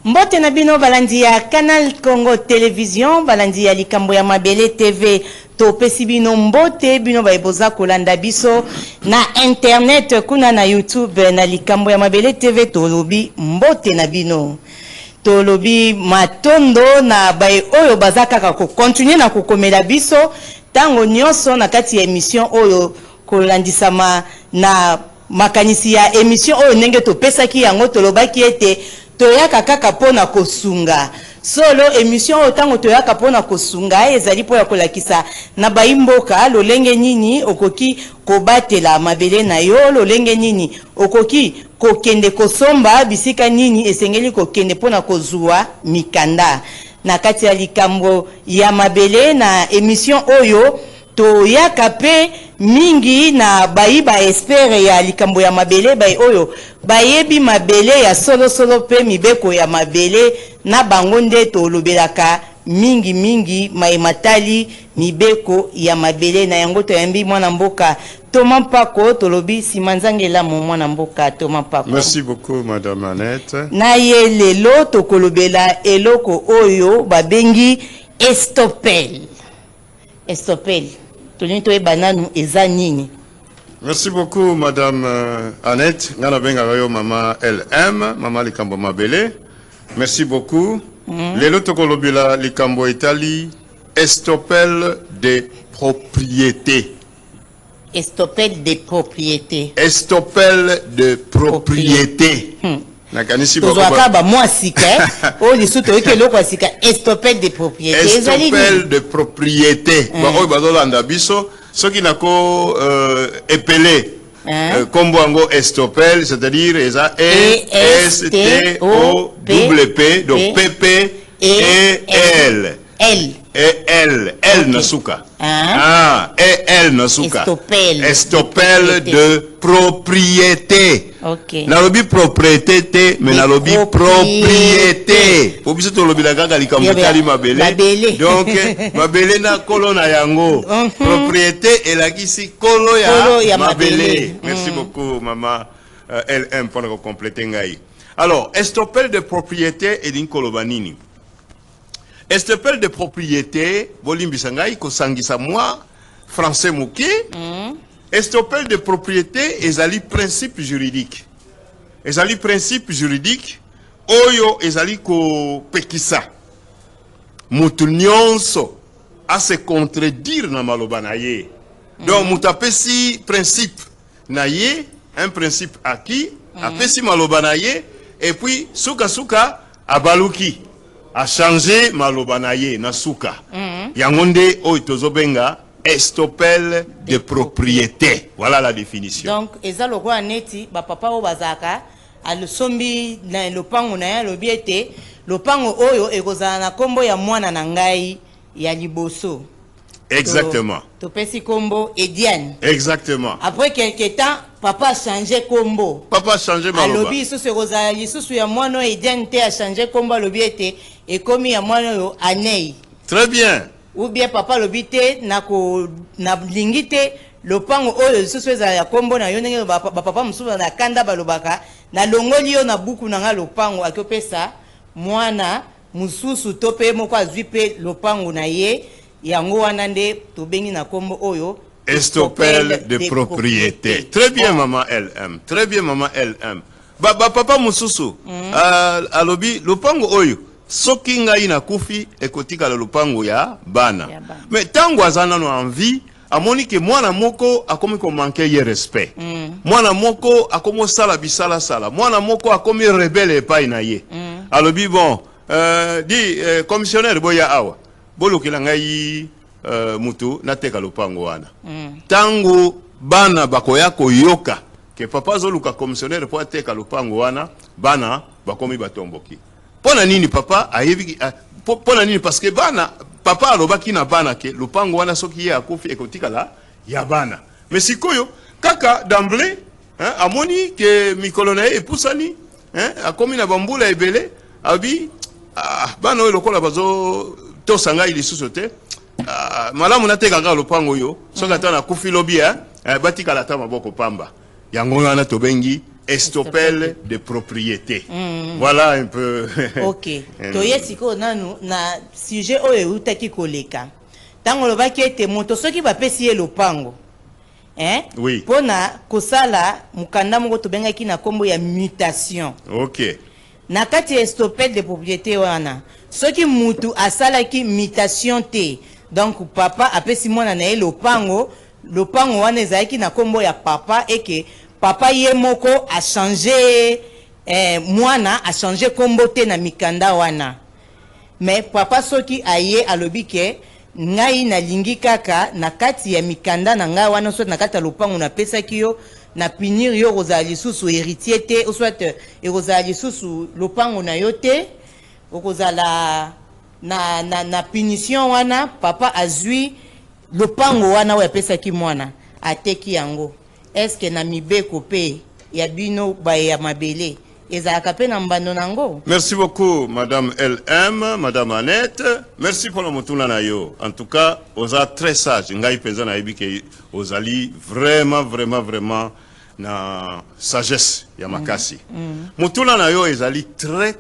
Mbote na bino balandi ya Canal Congo Télévision, balandi ya likambo ya Mabele TV. To pesi bino mbote bino baiboza kolanda biso na internet kuna na YouTube na likambo ya Mabele TV tolobi mbote na bino. Tolobi matondo na bai oyo bazaka ko continuer na kokomela biso tango nyonso na kati ya émission oyo kolandisama na makanisi ya émission oyo ndenge to pesaki yango tolobaki ete toyaka kaka pona kosunga solo émission otango toyaka pona kosunga ezali po ya kolakisa na baimboka lolenge nini okoki kobatela mabele na yo lolenge nini okoki kokende kosomba bisika nini esengeli kokende pona kozua mikanda na kati ya likambo ya mabele na émission oyo toyaka pe mingi na baiba espere ya likambo ya mabele bai oyo bayebi mabele ya solo pe mibeko ya mabele na bango nde tolobelaka mingi maimatali mibeko ya mabele na yango toyambi mwana mboka Thomas Mpako tolobi simanzangela mwana mboka Thomas Mpako. Merci beaucoup madame Annette. Na ye lelo tokolobela eloko oyo babengi estopel. Tonito e bananu eza nini. Merci beaucoup madame Annette. Ngana benga yo mama LM, mama likambo mabele. Merci beaucoup. Lelo tokolobela likambo Italie estopel de propriété. Estopel de propriété. Estopel de propriété. Tozoaka ba mwasika o lisuto ekelo kwa sika estopel de propriété. Estopel de propriété. Ba oyo bazolanda biso soki nako épelé kombo ango estopel, c'est-à-dire eza E-S-T-O-P, donc P-P-E-L. L nasuka. E-L nasuka. Estopel de propriété. Ok. Nalobi propriété, mais nalobi propriété. Obisi to lobi la gaga likambo tali mabele. Donc mabele na kolo na yango. Propriété elakisi kolo ya mabele. Merci beaucoup maman LM pour compléter ngai. Alors, estopel de propriété et din kolobanini. Estopel de propriété, bolimbisangai ko sangisa moi français mouké. Estopel de propriété ezali principe juridique. Ezali principe juridique oyo ezali ko pekisa. Mutu nyonso a se contredire na maloba na ye. Donc mutapesi principe na ye, un principe acquis, apesi maloba na ye et puis suka abaluki a changé maloba na ye na suka. Yangonde oyo tozobenga estopel de propriété. Voilà la définition. Donc, eza loko aneti ba papa o bazaka alosombi na lopango na ya lobiete lopango oyo ekozala na kombo ya mwana na ngai ya liboso. Exactement. To pesi kombo Ediane. Exactement. Après quelque temps, papa a changé kombo. Papa a changé maloba. Alobi susu ekozala lisusu ya mwana Ediane te a changé kombo lobiete et komi ya mwana yo Anei. Très bien. Ou bien papa lobité na lingite lopango oyo lisusu ezala ya kombo na yo ndenge ba papa mususu na kanda balobaka na longoli yo na buku na nga lopango akopesa mwana mususu to pe moko azwi pe lopango na ye yango wana nde tobengi na kombo oyo estopel de propriété. Très bien maman LM. Très bien maman LM. Papa mususu alobi lopango oyo soki ngai na kufi ekotika le lupango ya bana. Mais tango azana no envie amoni ke mwana moko akomi ko manquer ye respect. Mwana moko akomo sala bisala sala. Mwana moko akomi rebelle epai na ye. Alobi bon commissionnaire boya awa. Bolokela ngai mutu nateka lupango wana. Tango bana bakoya koyoka ke papa zoluka commissionnaire po ateka lupango wana bana bakomi batomboki. Pona nini papa ayebi pona nini parce que bana papa alobaki na bana ke lupango wana soki ye akufi ekotika la ya bana. Mais sikoyo kaka d'emblée amoni ke mikolo na ye epusani akomi na bambula ebele abi bana oyo lokola bazo tosanga ilisusu te malamu nateka kaka lupango yo soki ata na kufi lobi batika la ta maboko pamba. yango wana tobengi estopel de propriété. Voilà un peu. Ok. Toye siko nanu na sujet oyo utaki koleka. Tango lobaki ete moto soki bapesi ye lopango. Oui. Pona kosala mukanda moko tobengaki na kombo ya mutation. Ok. Na kati estopel de propriété wana. Soki mutu asalaki mutation te. Donc papa apesi mwana na ye lopango wana ezalaki na kombo ya papa eke papa ye moko a changé mwana a changé kombo te na mikanda wana. Mais papa soki aye alobi ke ngai na lingi kaka na kati ya mikanda na ngai wana soit na kati ya lopango na pesaki yo na punir yo kozala lisusu héritier te soit ekozala lisusu lopango na yo te okozala na punition wana papa azui lopango wana oyo apesaki mwana ateki yango. Est-ce que na mibeko pe ya bino ba ya mabele ezalaka pe na mbando nango? Merci beaucoup Madame LM, Madame Annette. Merci pour le motuna na yo. En tout cas, oza très sage. Ngai penza na yebi ke ozali vraiment na sagesse ya makasi. Motuna na yo ezali très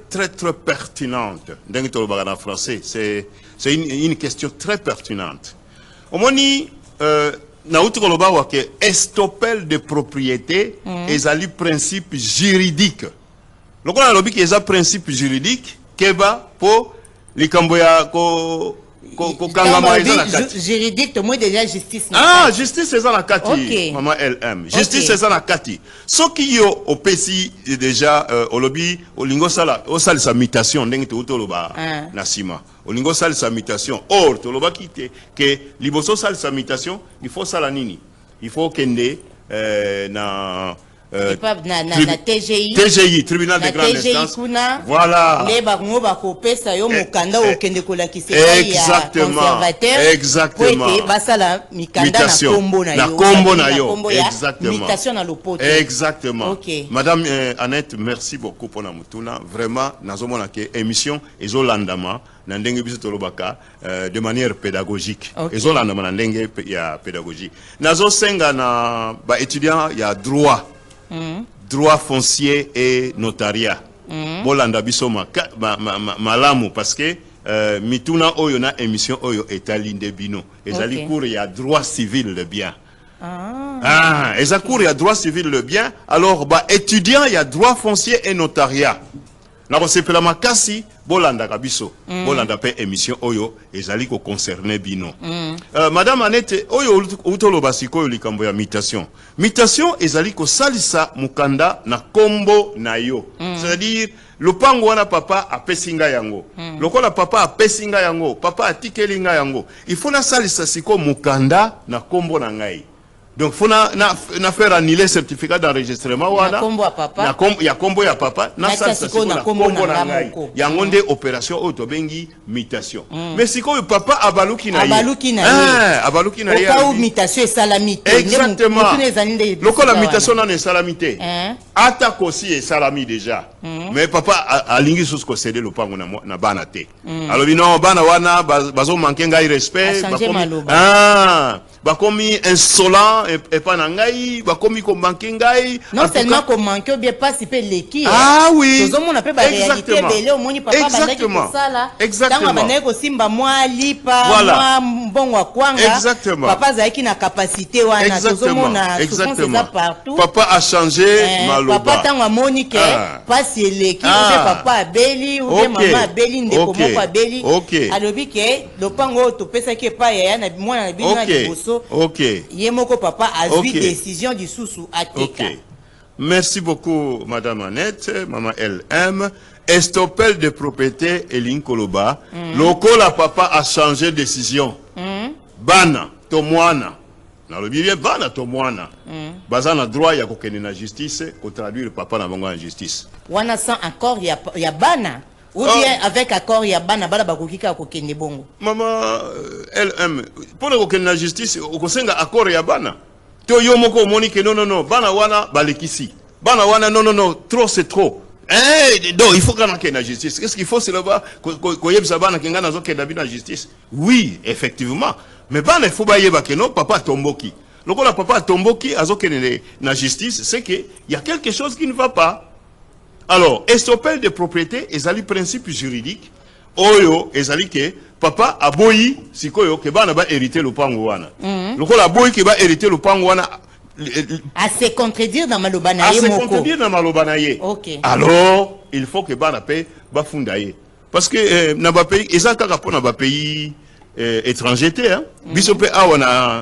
pertinente. Ndenge tolobaka na français, c'est une question très pertinente. Omoni na uti koloba wa ke estopel de propriété ezali principe juridique. Lokola lobi ki eza principe juridique keba po likambo ya ko kangama eza na kati. Juridique to moi déjà justice na kati. Ah, justice eza na kati. Okay. Mama LM. Justice eza na kati. Soki yo opesi déjà olobi olingo sala sa mutation ndenge to utoloba na sima. Olingo sala sa mutation. Or to loba kite ke liboso sala sa mutation, il faut sala nini? Il faut kende na na TGI. TGI, tribunal de grande instance. Voilà. Exactement. Exactement. Okay. Madame Annette, merci beaucoup pour la mutuna. Vraiment, nazomona ke émission ezo landama na ndenge biso tolobaka de manière pédagogique. Ezo landama na ndenge ya pédagogie. Nazo senga na ba étudiant ya droit. Droit foncier et notariat. Bolanda biso malamu parce que mituna oyo na émission oyo etalinde bino. Ezali cours ya droit civil le bien. Eza cours ya droit civil le bien. Alors ba étudiant ya droit foncier et notariat. Na kosepela makasi bolanda kabiso. Bolanda pe émission oyo ezali ko concerner bino. Madame Annette oyo utoloba sikoyo likambo ya mutation. Mutation ezali ko salisa mukanda na kombo na yo. C'est-à-dire lopango wana papa apesinga yango. Lokola papa apesinga yango, papa atikelinga yango. Il faut na salisa siko mukanda na kombo na ngai. Donc faut na faire annuler certificat d'enregistrement wana na kombo ya papa ya kombo ya papa na salisa siko na kombo na ngai yango nde opération auto bengi mutation. Mais siko papa abaluki na ye abaluki na ye au mutation salamité exactement lokola mutation na salamité ata kosi e salami déjà mais papa alingi susko céder le pango na bana te alobi non bana wana bazo manquer ngai respect bakomi insolent et pas nangai bakomi ko manquer ngai non seulement ko manquer bien pas si pe leki oui tozo mona pe ba réalité belé au moni papa bandaki ko sala exactement bandaki ko simba mwa lipa mwa mbongo kwanga papa zaiki na capacité wana tozo mona exactement partout papa a changé maloba papa tango moni ke pas si leki ou papa abeli ou maman abeli ndeko moko abeli alobi ke lopango to pesa ke pa ya na mwana na bino liboso. Ok. Yemoko papa a vu décision du sous Ateka. Ok. Merci beaucoup, Madame Annette, Maman LM. Estopel de propriété et Linkoloba. Loko la papa a changé décision. Bana, tomwana. Na le bien bana tomwana. Bazana droit ya kokene na justice, ko traduire papa na bango en justice. Wana sans accord ya bana. Ou bien avec accord ya bana bala bakokika ko kende bongo. Mama LM pour le kokende na justice okosenga accord ya bana. To yo moko moni ke non bana wana balekisi. Bana wana non trop c'est trop. Donc il faut qu'on ait la justice. Qu'est-ce qu'il faut c'est là-bas ko yebisa bana kenga nazo kenda bina justice. Oui, effectivement. Mais bana il faut ba yeba ke non papa tomboki. Le quoi, papa tomboki, azokene na justice, c'est que il y a quelque chose qui ne va pas. Alors, estopel de propriété, ezali principe juridique, oyo, ezali que, papa aboyi, sikoyo, ke ba na ba hériter le pangouana. Le quoi, aboyi ke ba hériter le pangouana, à se contredire dans Malobanaye. À se contredire dans Malobanaye. Ok. Alors, il faut que ba paix ba fundaye. Parce que, na ba pays, ezaka kapo na ba pays, étranger hein bisope awa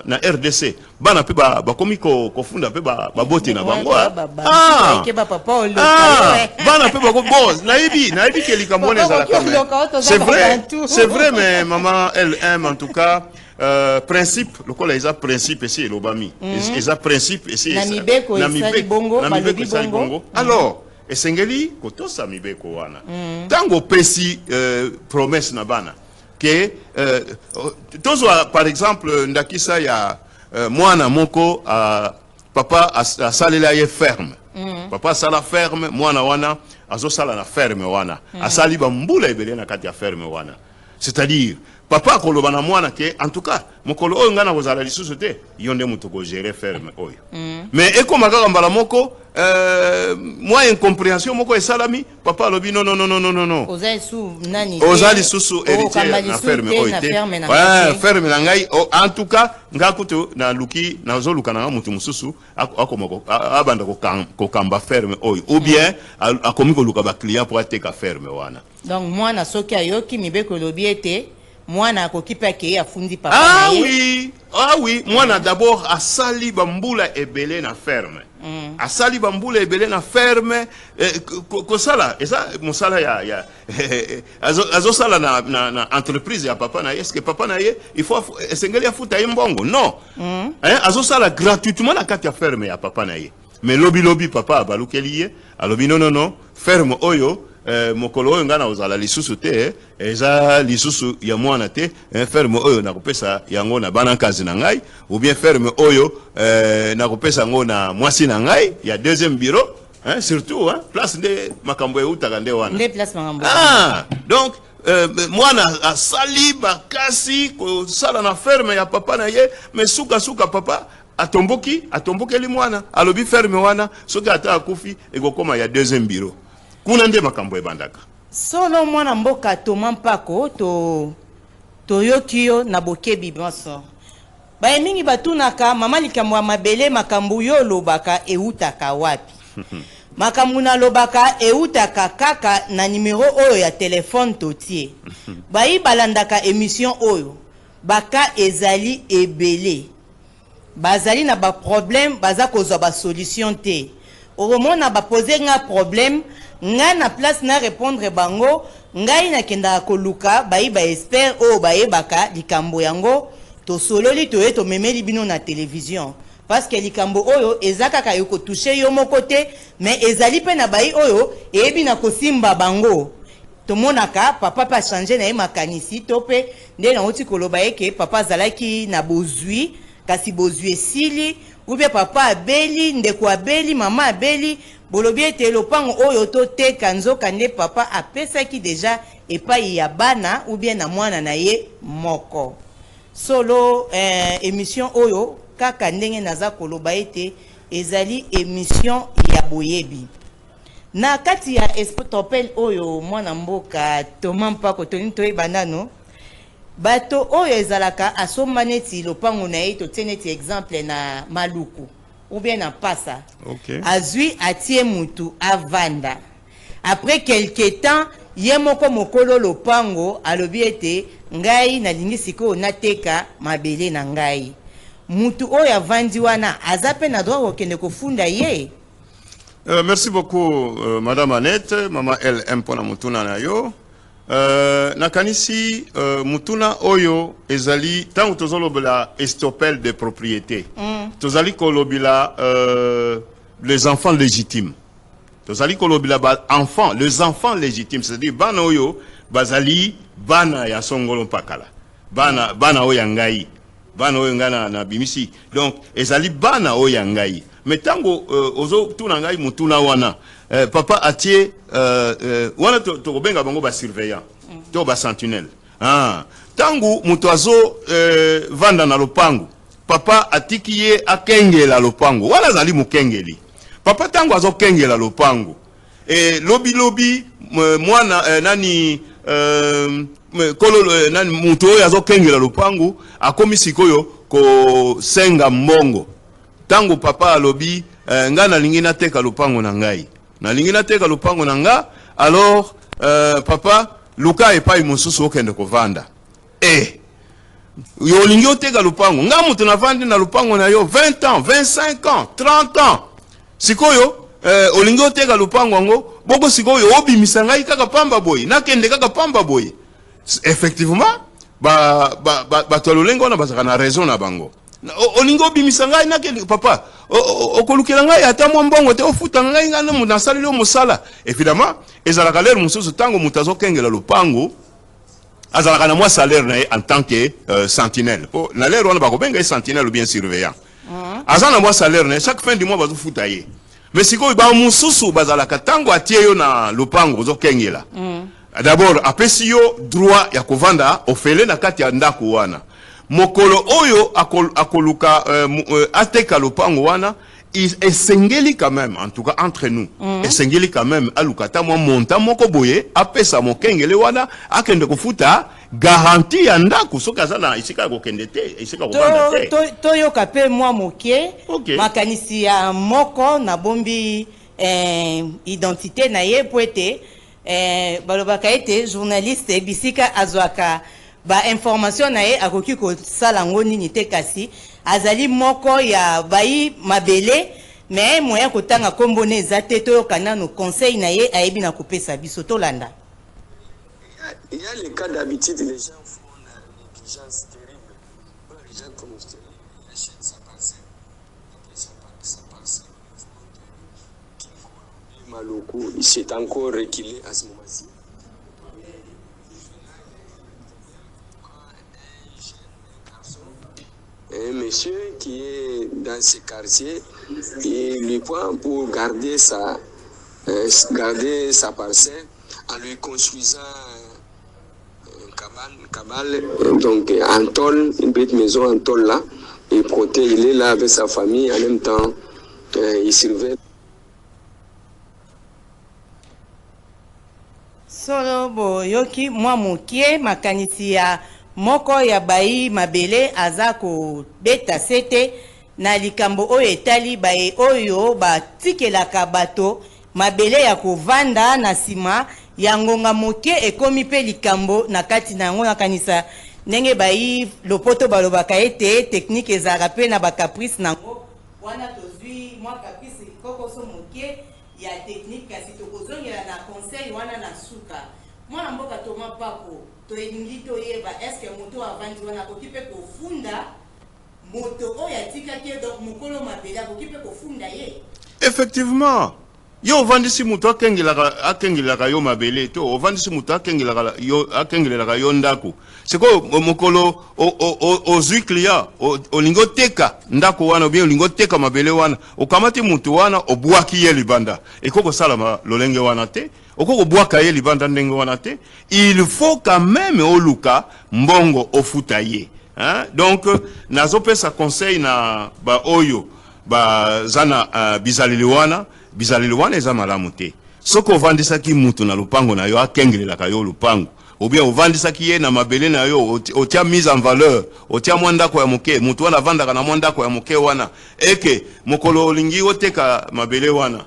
na RDC bana pe ba komi ko funda pe ba bote na bango bana pe ba bon naibi ke likambo neza c'est vrai mais maman elle aime en tout cas principe le kola eza principe ici lobami eza principe ici na mibeko bongo alors esengeli kotosa mibeko wana tango pesi promesse na bana que par exemple ndakisa ya mwana moko papa a salela ye ferme papa sala ferme mwana wana azo sala na ferme wana asali ba mbula ebele na kati ya ferme wana c'est-à-dire papa koloba na mwana ke en tout cas mokolo oyo ngana kozala lisusu te yonde mutu ko gérer ferme oyo mais ekoma kaka mbala moko moi incompréhension moko esalami papa alobi non ozali susu héritier na ferme oyo te ferme na ngai en tout cas ngakutu na luki na zoluka na mutu mususu akomako abanda ko kamba ferme oyo ou bien akomi ko luka ba client pour ateka ferme wana donc moi na soki ayoki mibeko lobi ete mwana akokipa ke afundi papa oui mwana d'abord asali bambula ebele na ferme asali bambula ebele na ferme kosala eza mosala ya azosala na entreprise ya papa na ye est-ce que papa na ye il faut esengeli afuta ye mbongo non azosala gratuitement na kati ya ferme ya papa na ye mais lobi papa abalukeli ye alobi non ferme oyo mokolo oyo ngana ozala lisusu te eza lisusu ya mwana te ferme oyo nakopesa yango na bana kazi na ngai ou bien ferme oyo nakopesa yango na mwasi na ngai ya deuxième bureau surtout place de makambo eutaka nde wana nde place makambo donc mwana asali bakasi kosala na ferme ya papa na ye mais suka papa atombokeli mwana alobi ferme wana soki ata akufi ekokoma ya deuxième bureau kuna nde makambo ebandaka solo mwana mboka Thomas Mpako toyoki yo na bokebi bonso baye mingi batunaka mama likambo ya mabele makambo yo lobaka eutaka wapi makambo na lobaka eutaka kaka na numero oyo ya telefone totie bayi balandaka émission oyo baka ezali ebele bazali na ba problème baza kozwa ba solution te oromona ba poser nga problème nga na place na répondre bango ngai na kenda koluka bayi ba expert o baye baka likambo yango to sololi to eto memeli bino na télévision parce que likambo oyo ezaka ka yoko toucher yo moko te mais ezali pe na bayi oyo ebi na kosimba bango to monaka papa pa changer na ye makanisi to pe nde na oti koloba eke papa zalaki na bozui kasi bozui esili ou bien papa abeli ndeko abeli mama abeli bolobi ete lopango oyo to teka nzoka nde papa apesaki deja epai ya bana ou bien na mwana na ye moko solo émission oyo kaka ndenge naza koloba ete ezali émission ya boyebi na kati ya espotopel oyo mwana mboka Thomas Mpako toni toyeba nano bato oyo ezalaka asomba neti lopango na ye totie neti exemple na Maluku ou bien na Pasa azwi atie mutu avanda après quelque temps ye moko mokolo lopango alobi ete ngai nalingi sikoyo nateka mabele na ngai mutu oyo avandi wana aza pe na droit kokende kofunda ye. Merci beaucoup madame Annette mama LM pona mutuna na yo nakanisi mutuna oyo ezali tango tozolobela estopel de propriété tozali kolobila les enfants légitimes tozali kolobila ba enfants les enfants légitimes c'est-à-dire bana oyo bazali bana ya songolo pakala bana oyo ngai bana oyo ngana na bimisi donc ezali bana oyo ngai mais tango ozo tuna ngai mutuna wana papa atie wana to benga bango ba surveillant to ba sentinelle tango mutu azo vanda na lopango papa atiki ye akengela lopango wala zali mukengeli papa tango azo kengela lopango lobi mwana nani kolo nani mutu oyo azo kengela lopango akomi sikoyo ko senga mbongo tango papa alobi nga nalingi nateka lopango na ngai nalingi nateka lopango na nga alors papa luka epai mosusu okende kovanda yo olingi oteka lupango nga mutu navandi na lupango na yo 20 ans 25 ans 30 ans sikoyo olingi oteka lupango yango boko sikoyo obimisa ngai kaka pamba boye nakende kaka pamba boye effectivement bato ya lolenge wana bazaka na raison na bango olingi obimisa ngai nakende papa okolukela ngai ata mwa mbongo te ofuta ngai ngana mutu nasaleli yo mosala évidemment ezalaka lere mosusu ntango mutu azokengela lupango azalaka na mwa salaire na ye en tant que sentinelle na lere wana bakobenga ye sentinelle ou bien surveillant aza na mwa salaire na ye chaque fin du mois bazofuta ye mais sikoyo bamosusu bazalaka ntango atie yo na lupango ozokengela d'abord apesi yo droit ya kovanda ofele na kati ya ndako wana mokolo oyo akoluka ateka lupango wana esengeli quand même en tout cas entre nous esengeli quand même alukata mwa monta moko boye apesa mokengele wana akende kofuta garantie ya ndako soki aza na esika kokende te esika kovanda te toyoka pe mwa moke makanisi ya moko na bombi identité na ye po ete balobaka ete journaliste bisika azwaka ba information na ye akoki kosala ngo nini te kasi azali moko ya bayi mabele mais moyen kotanga kombo ne eza te toyoka nano conseil na ye ayebi na kopesa biso tolanda. Il y a les cas d'habitude, les gens font la négligence terrible. Les gens comme je te dis, ils achètent sa parcelle. Après sa parcelle au niveau de Maloko, il s'est encore reculé à ce moment-ci. Un monsieur qui est dans ce quartier, il lui prend pour garder sa parcelle en lui construisant une cabane, donc en tôle, une petite maison en tôle là, et protège, il est là avec sa famille, en même temps, il surveille. Solo boyoki mwa mokie makanisi ya moko ya bayi mabele aza ko beta sete na likambo oyo etali baye oyo batikelaka bato mabele ya kovanda na sima ya ngonga moke ekomi pe likambo na kati na yango nakanisa ndenge bayi lopoto balobaka ete technique ezalaka pe na bakaprice nango wana tozwi mwa kaprice kokoso moke ya technique kasi tokozongela na conseil wana na suka mwana mboka Toma Papo toyelingi toyeba eske moto avandi wana akoki pe kofunda moto oyo atikaki donc mokolo mabele akoki pe kofunda ye effectivement yo ovandisi moto akengelaka yo mabele to ovandisi moto akengelaka yo ndako sikoyo mokolo ozwi client olingi oteka ndako wana bien olingi oteka mabele wana okamati moto wana obwaki ye libanda ekoko kosala lolenge wana te okoko bwaka ye libanda ndenge wana te il faut quand même oluka mbongo ofuta ye donc nazopesa conseil na ba oyo bazana bizalili wana eza malamu te soko ovandisaki mutu na lupango na yo akengelelaka yo lupango ou bien ovandisaki ye na mabele na yo otia mise en valeur otia mwandako ya moke mutu wana avandaka na mwandako ya moke wana eke mokolo olingi oteka mabele wana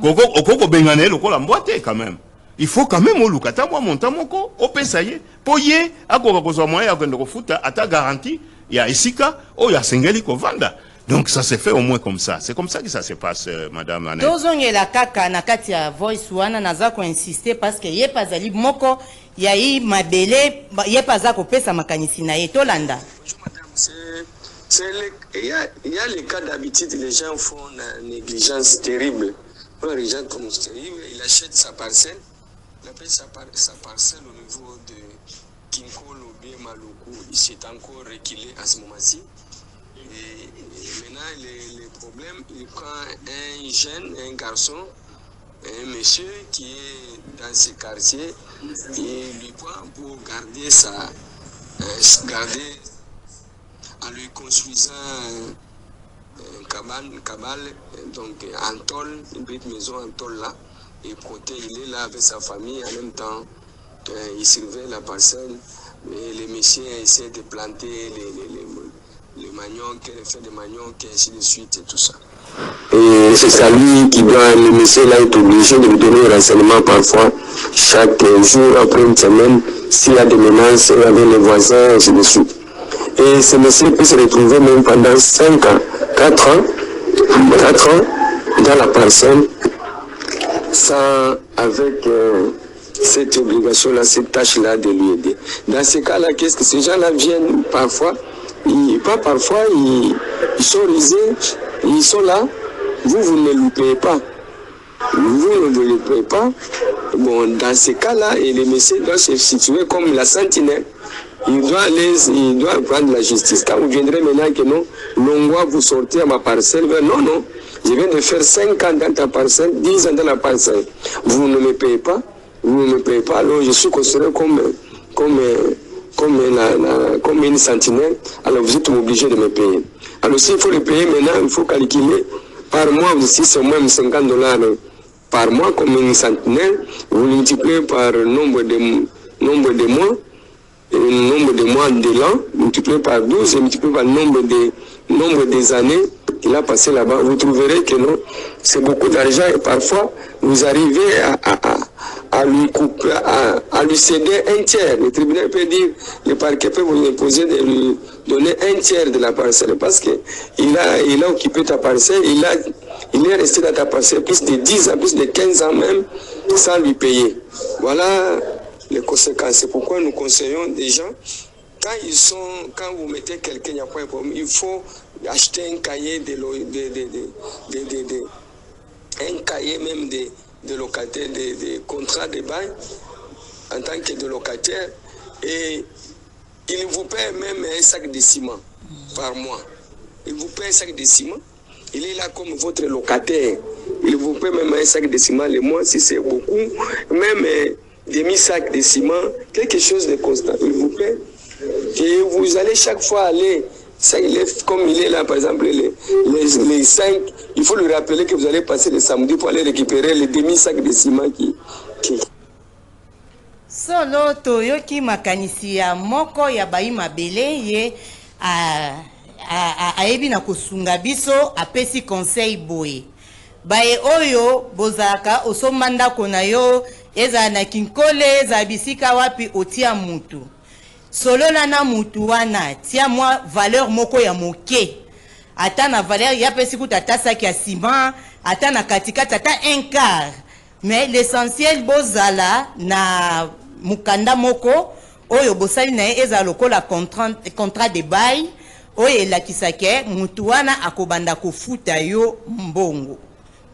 okoko bengana ye lokola mbwa te quand même il faut quand même oluka ta mwa monta moko opesa ye po ye akoka kozwa moyen ya kende kofuta ata garantie ya esika oyo asengeli kovanda. Donc ça se fait au moins comme ça. C'est comme ça que ça se passe, Madame Annette. Tozongela kaka na kati ya voice wana naza ko insister parce que ye pazali moko ya yi mabele ye paza ko pesa makanisi na ye tolanda. Bonjour madame, il y a les cas d'habitude, les gens font la négligence terrible. Pour les gens comme je te dis, il achète sa parcelle, il appelle sa parcelle au niveau de Kinkolo ou bien Maloko, il s'est encore reculé à ce moment-ci. Et maintenant, le problème, il prend un jeune, un garçon, un monsieur qui est dans ce quartier, et il lui prend pour garder en lui construisant cabane, donc en tôle, une petite maison en tôle là, et il est là avec sa famille, en même temps, il surveille la parcelle, et les messieurs essaient de planter les maniocs, les feuilles de manioc, et ainsi de suite, et tout ça. Et c'est à lui qui doit, le monsieur là est obligé de lui donner des renseignements parfois, chaque jour, après une semaine, s'il y a des menaces avec les voisins, et ainsi de suite. Et ce monsieur peut se retrouver même pendant 5 ans, 4 ans dans la parcelle, sans, avec cette obligation-là, cette tâche-là de lui aider. Dans ces cas-là, qu'est-ce que ces gens-là viennent parfois, ils sont risés, ils sont là, vous ne le payez pas. Vous ne le payez pas. Bon, dans ces cas-là, les messieurs doivent se situer comme la sentinelle. Il doit prendre la justice. Quand vous viendrez maintenant que non, l'on vous sortir à ma parcelle, non, je viens de faire 5 ans dans ta parcelle, 10 ans dans la parcelle. Vous ne me payez pas, alors je suis considéré comme une sentinelle, alors vous êtes obligé de me payer. Alors s'il faut le payer maintenant, il faut calculer par mois, si c'est moins de $50 par mois comme une sentinelle, vous multipliez par nombre de mois, et le nombre de mois de l'an, multiplié par 12 et multiplié par le nombre des années qu'il a passé là-bas, vous trouverez que non, c'est beaucoup d'argent et parfois vous arrivez à lui céder un tiers. Le tribunal peut dire, le parquet peut vous imposer de lui donner un tiers de la parcelle parce qu'il a occupé ta parcelle, il est resté dans ta parcelle plus de 10 ans, plus de 15 ans même, sans lui payer. Les conséquences. C'est pourquoi nous conseillons des gens, quand vous mettez quelqu'un, il faut acheter un cahier un cahier même de locataire, de contrat de bail en tant que de locataire, et il vous paie même un sac de ciment par mois. Il vous paie un sac de ciment, il est là comme votre locataire. Il vous paie même un sac de ciment le mois, si c'est beaucoup, même demi-sac de ciment, quelque chose de constant, il vous plaît. Et vous allez chaque fois aller, comme il est là, par exemple, les 5, il faut lui rappeler que vous allez passer le samedi pour aller récupérer les demi-sacs de ciment qui... Solo toyoki makanisi ya moko ya bayi mabele ye ayebi na kosunga biso apesi conseil boye. Baye oyo bozaka osomanda kona yo eza na kinkole eza bisika wapi otia mutu. Solola na mutu wana tia mwa valeur moko ya moke. Ata na valeur ya pesi kuta tasaki ya ciment, ata na katikata ata un quart. Mais l'essentiel bozala na mukanda moko oyo bosali na eza lokola contrat de bail oyo elakisake mutu wana akobanda kofuta yo mbongo.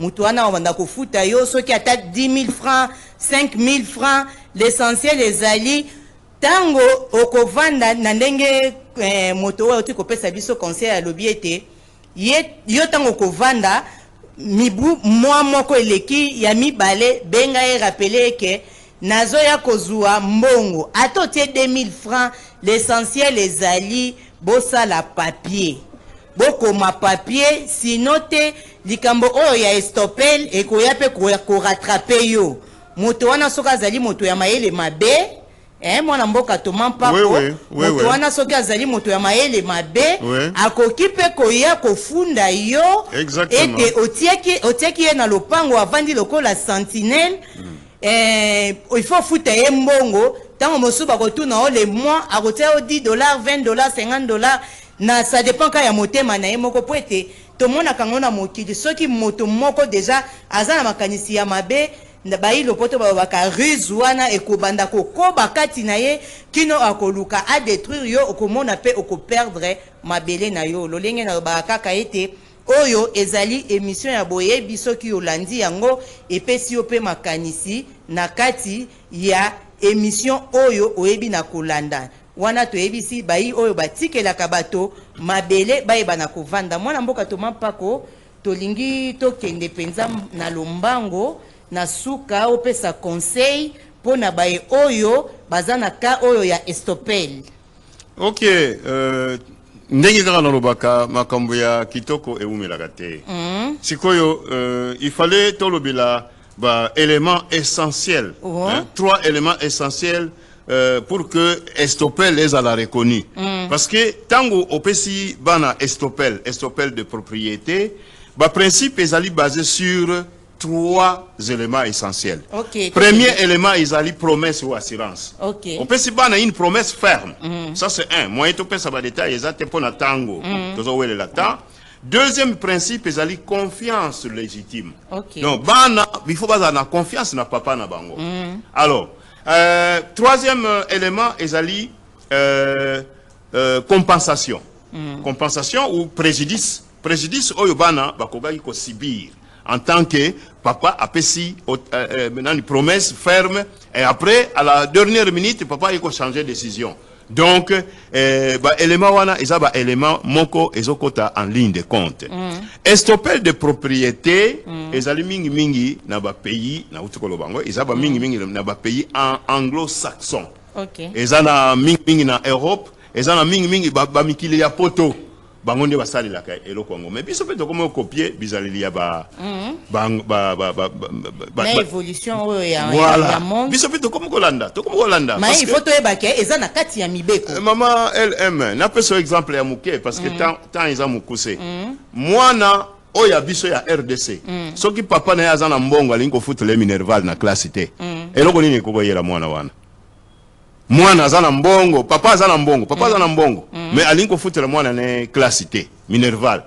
Mutu wana akobanda kofuta yo soki ata 10 000 francs, 5 000 francs, l'essentiel ezali tango okovanda na ndenge moto oyo tikopesa biso conseil ya lobi ete yo tango okovanda mibu mwa moko eleki ya mibale benga e rappeler ke nazo ya kozua mbongo ato tie 2000 francs, l'essentiel ezali bosala papier bokoma papier sinote likambo oyo ya estopel ekoya pe ko rattraper yo moto wana soka azali moto ya mayele mabe mwana mboka toma mpako moto wana soki azali moto ya mayele mabe akoki pe koya kofunda yo ete otieki ye na lopango avandi lokola sentinelle il faut futa ye mbongo tango mosusu bakotuna o le mois akotia o $10, $20, $50 na ça dépend ka ya motema na ye moko po ete tomonaka ngo na mokili soki moto moko deja aza na makanisi ya mabe bayi lopoto babaka ruse wana ekobanda kokoba kati na ye kino akoluka a détruire yo okomona pe okoperdre mabele na yo lolenge na bakaka ete oyo ezali émission ya boyebi soki olandi yango epesi yo pe makanisi na kati ya émission oyo oyebi na kolanda wana toyebisi bayi oyo batikelaka bato mabele bayeba na kovanda mwana mboka toma mpako tolingi tokende penza na lombango na suka opesa conseil pona baye oyo bazana ka oyo ya estopel. Ok, ndenge kaka nalobaka makambo ya kitoko eumelaka te. Sikoyo il fallait tolobela ba éléments essentiels, hein, 3 éléments essentiels pour que Estopel les a la reconnu. Parce que tango opesi bana Estopel de propriété, ba principe est basé sur 3 éléments essentiels. Premier élément, ils allaient promesse ou assurance. On peut se battre une promesse ferme. Ça c'est un. Moi, je peux savoir détail. Ils ont pour tango. Deuxième principe, ils allaient confiance légitime. Donc, il faut avoir confiance na papa na bango. Alors, troisième élément, ils allaient compensation. Compensation ou préjudice. Préjudice, oyobana bakoga yiko sibir. En tant que papa a payé maintenant une promesse ferme et après à la dernière minute papa il a changé de décision. Donc élément wana ils ont élément moko ezokota en ligne de compte. Estopel de propriété ils ont mingi na ba pays na utukolo bango ils ont mingi na ba pays anglo-saxon. Ils ont mingi na Europe, ils ont mingi ba mikili ya poto. Bangonde basali la kai elo Congo mais biso peut comme copier bizali ya ba évolution ya monde biso peut comme Holanda mais il faut to ebake eza na kati ya mibeko maman LM na peso exemple ya muke parce que tant ils ont mukuse mwana oya biso ya RDC soki papa na ya na mbongo alinko futule Minerval na classe T eloko nini ko boyela mwana wana mwana azana mbongo papa azana mbongo mais alinko futela mwana ne classité Minerval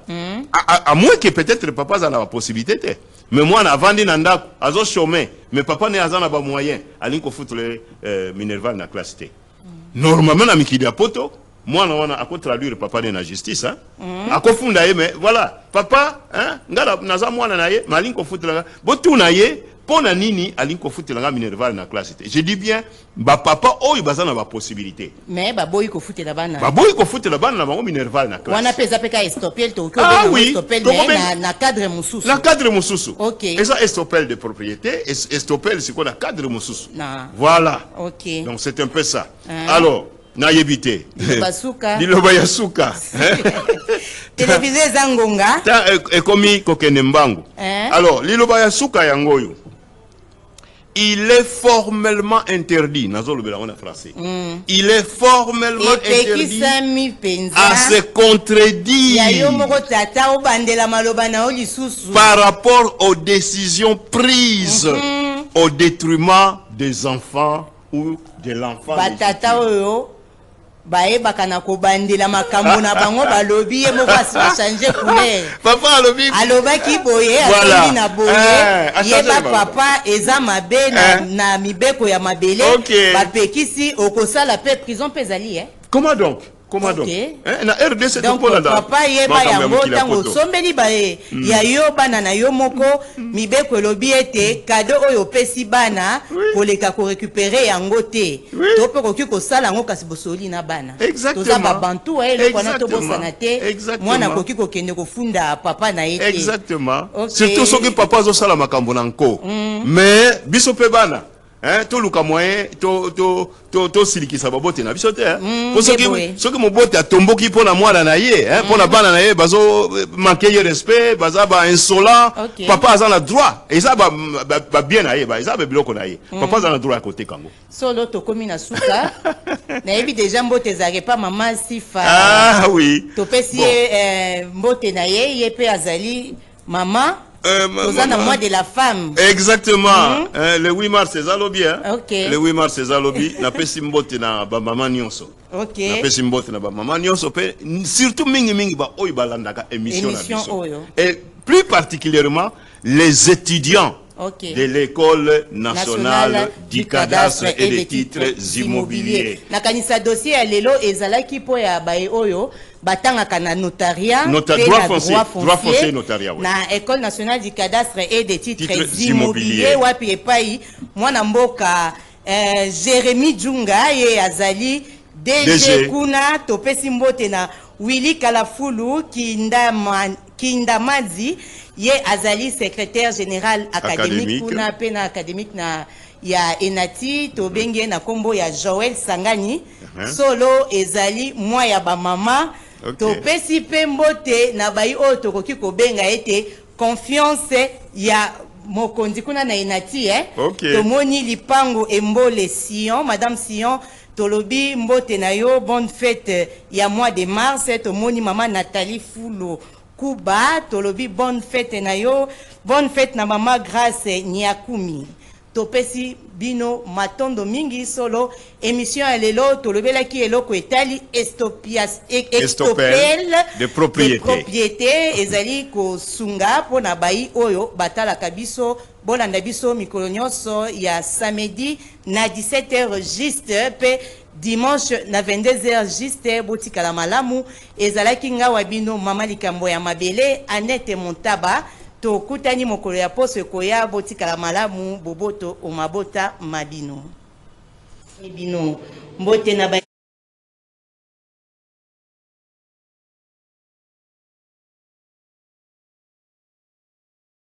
à moins que peut-être papa azana la possibilité mais mwana avandi na ndako azo chômer mais papa ne azana ba moyen alinko futele Minerval na classité normalement na mikidi ya poto mwana wana ako traduire papa ne na justice ako funda ye mais voilà papa ngala naza mwana na ye malinko futela botu na ye pona nini alinko futela Minerval na classité. Je dis bien ba papa oyo bazana ba possibilité. Mais ba boy ko futela bana. Ba boy ko futela bana na bango Minerval na classe. Wana pesa peka Estopel to ko Estopel na cadre mususu. Na cadre mususu. OK. Et ça Estopel de propriété, Estopel c'est quoi na cadre mususu. Voilà. OK. Donc c'est un peu ça. Alors na yebité. Basuka. Liloba ya suka. Télévisé zangonga. Ta ekomi kokene mbangu. Alors liloba ya suka yangoyo. Il est formellement interdit, il est formellement interdit à se contredire par rapport aux décisions prises au détriment des enfants ou de l'enfant. Bae bakana ko bandela makambo na bango balobi e moko changer couleur papa aloba ki boye ateli na boye yeba papa eza mabe na mibeko ya mabele bapekisi okosala pe prison pezali comment donc na RDC donc papa yeba yango tango sombeli bae ya yo bana na yo moko mibeko elobi ete cadeau oyo pesi bana koleka ko récupérer yango te to pe koki kosala yango kasi bosoli na bana toza ba bantu eloko na to bosana te mwana koki kokende kofunda papa na ye te exactement surtout soki papa zo sala makambo na nko mais biso pe bana to luka moyen to silikisa babote na biso te po soki mobote atomboki pona mwana na ye pona bana na ye bazo manquer ye respect baza ba insolent papa aza na droit eza ba bien na ye ba eza ba biloko na ye papa aza na droit à côté kango solo to komi na suka na yebi déjà mbote zake pa mama sifa to pesi mbote na ye pe azali mama Ozana mois de la femme. Exactement. Le 8 mars c'est zalobi Le 8 mars c'est zalobi na pesi mbote na ba mama nyonso. Na pesi mbote na ba mama nyonso pe surtout mingi ba oyo balandaka émission na biso. Et plus particulièrement les étudiants de l'école nationale du cadastre et des titres immobiliers. Na kanisa dossier ya lelo ezalaki po ya bae oyo batangaka na notariat droit foncier notariat na école nationale du cadastre et des titres immobiliers wapi epai mwana mboka Jérémy Djunga ye azali DG kuna topesi mbote na Willy Kalafulu Kindamazi ye azali secrétaire général académique kuna pena académique na ya Enati tobenge na kombo ya Joël Sangani solo ezali mwa ya ba mama topesi pe mbote na bai oyo tokoki kobenga ete confiance ya mokonzi kuna na inati tomoni lipango embole Sion, Madame Sion tolobi mbote na yo bonne fête ya mois de mars. Tomoni mama Nathalie Fulo Kuba tolobi bonne fête na yo, bonne fête na mama Grace Nyakumi. Topesi bino matondo mingi solo émission ya lelo tolobelaki eloko etali estopel de propriété ezali kosunga pona bai oyo batalaka biso bolanda biso mikolo nyonso ya samedi na 17h juste pe dimanche na 22h juste botikala malamu. Ezalaki ngawa bino mama likambo ya mabele Annette Montaba to kutani mokolo ya poso koya botikala malamu boboto o mabota mabino bino mbote na